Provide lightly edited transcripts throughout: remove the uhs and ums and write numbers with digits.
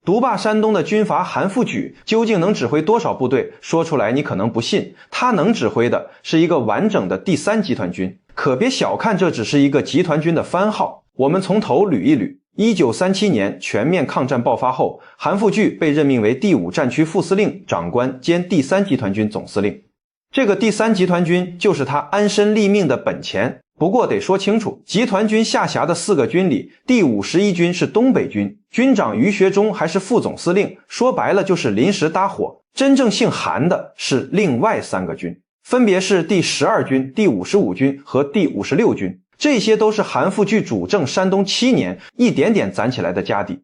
獨霸山東的軍閥韓復榘究竟能指揮多少部隊？說出來你可能不信，他能指揮的是一個完整的第三集團軍。可別小看這只是一個集團軍的番號，我們從頭捋一捋。1937年全面抗戰爆發後，韓復榘被任命為第5戰區副司令長官兼第3集團軍總司令。這個第3集團軍就是他安身立命的本錢。不過得說清楚，集团軍下辖的4個軍裡，第51軍是東北軍，軍長於學忠還是副總司令，說白了就是臨時搭夥。真正姓韓的是另外3個軍，分別是第12軍、第55軍和第56軍。這些都是韓復榘主政山東7年一點點攢起來的家底。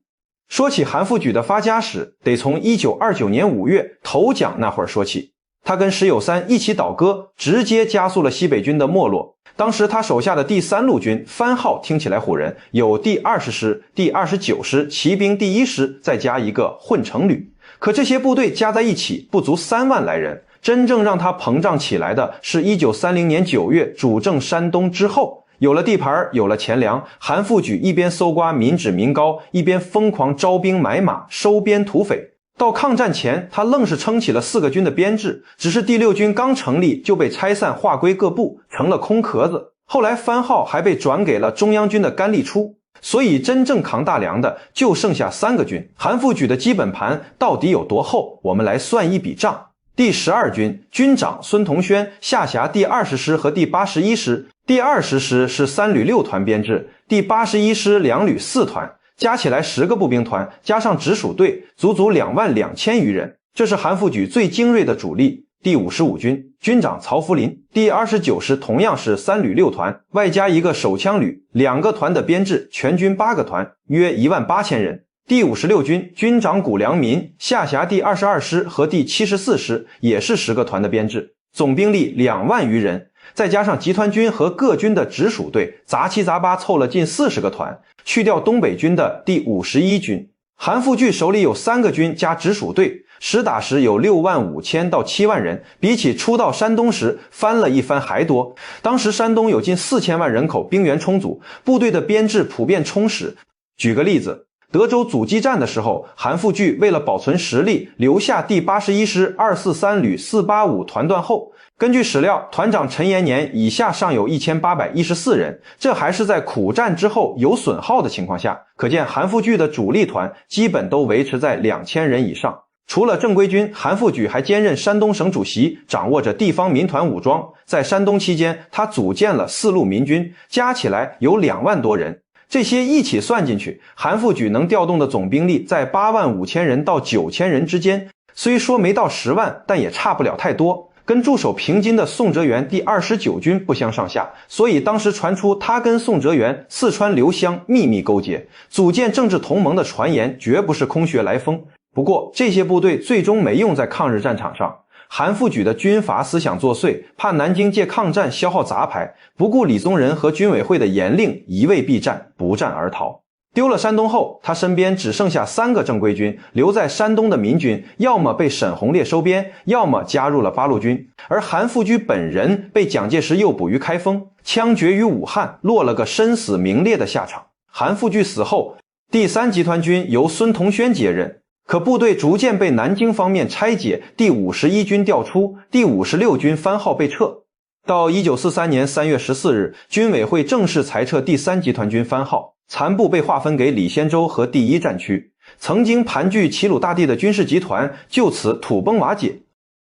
說起韓復榘的發家史，得從1929年5月投蔣那會兒說起。他跟石友三一起倒戈，直接加速了西北軍的沒落。當時他手下的第3路軍番號聽起來唬人，有第20師、第29師、騎兵第1師，再加一個混成旅。可這些部隊加在一起不足3萬來人。真正讓他膨脹起來的是1930年9月主政山東之後，有了地盤，有了錢糧，韓復榘一邊搜刮民脂民膏，一邊瘋狂招兵買馬，收編土匪。到抗戰前，他愣是撐起了4個軍的編制，只是第6軍剛成立就被拆散劃歸各部，成了空殼子。後來番號還被轉給了中央軍的甘立初，所以真正扛大梁的就剩下3個軍。韓復榘的基本盤到底有多厚？我們來算一筆賬。第12軍軍長孫同軒下轄第20師和第81師，第20師是3旅6團編制，第81師2旅4團。加起來10個步兵團，加上直屬隊，足足22000餘人。這是韓復榘最精銳的主力。第55軍軍長曹福林，第29師同樣是3旅6團，外加一個手槍旅，2個團的編制，全軍8個團，約18000人。第56軍軍長谷良民下轄第22師和第74師，也是10個團的編制，總兵力2萬餘人。再加上集团軍和各軍的直屬隊，雜七雜八湊了近40個團。去掉東北軍的第51軍，韓復榘手裡有3個軍加直屬隊，實打實有65000到7萬人，比起初到山東時翻了一番還多。當時山東有近4000万人口，兵源充足，部隊的編制普遍充實。舉個例子，德州阻击戰的時候，韓復榘為了保存實力，留下第81師243旅485團段后。根據史料，团長陳延年以下尚有1814人，這還是在苦戰之後有損耗的情況下，可見韓復榘的主力團基本都維持在2000人以上。除了正規軍，韓復榘還兼任山東省主席，掌握着地方民团武裝。在山東期間，他組建了4路民軍，加起來有2萬多人。這些一起算進去，韓復榘能調動的總兵力在85000人到9000人之間，雖說沒到10萬，但也差不了太多。跟駐守平津的宋哲元第29軍不相上下，所以當時傳出他跟宋哲元、四川劉湘秘密勾結，組建政治同盟的傳言絕不是空穴來風。不過這些部隊最終沒用在抗日戰場上，韓復榘的軍閥思想作祟，怕南京借抗戰消耗雜牌，不顧李宗仁和軍委會的嚴令，一味避戰，不戰而逃。丟了山東後，他身邊只剩下3個正規軍，留在山東的民軍要麼被沈鴻烈收編，要麼加入了八路軍。而韓復榘本人被蔣介石誘捕於開封，槍決於武漢，落了個身死名裂的下場。韓復榘死後，第3集團軍由孫同軒接任，可部隊逐漸被南京方面拆解，第51軍調出，第56軍番號被撤。到1943年3月14日，軍委會正式裁撤第3集团軍番號，殘部被劃分給李仙洲和第1戰區。曾經盤踞齊魯大地的軍事集團就此土崩瓦解。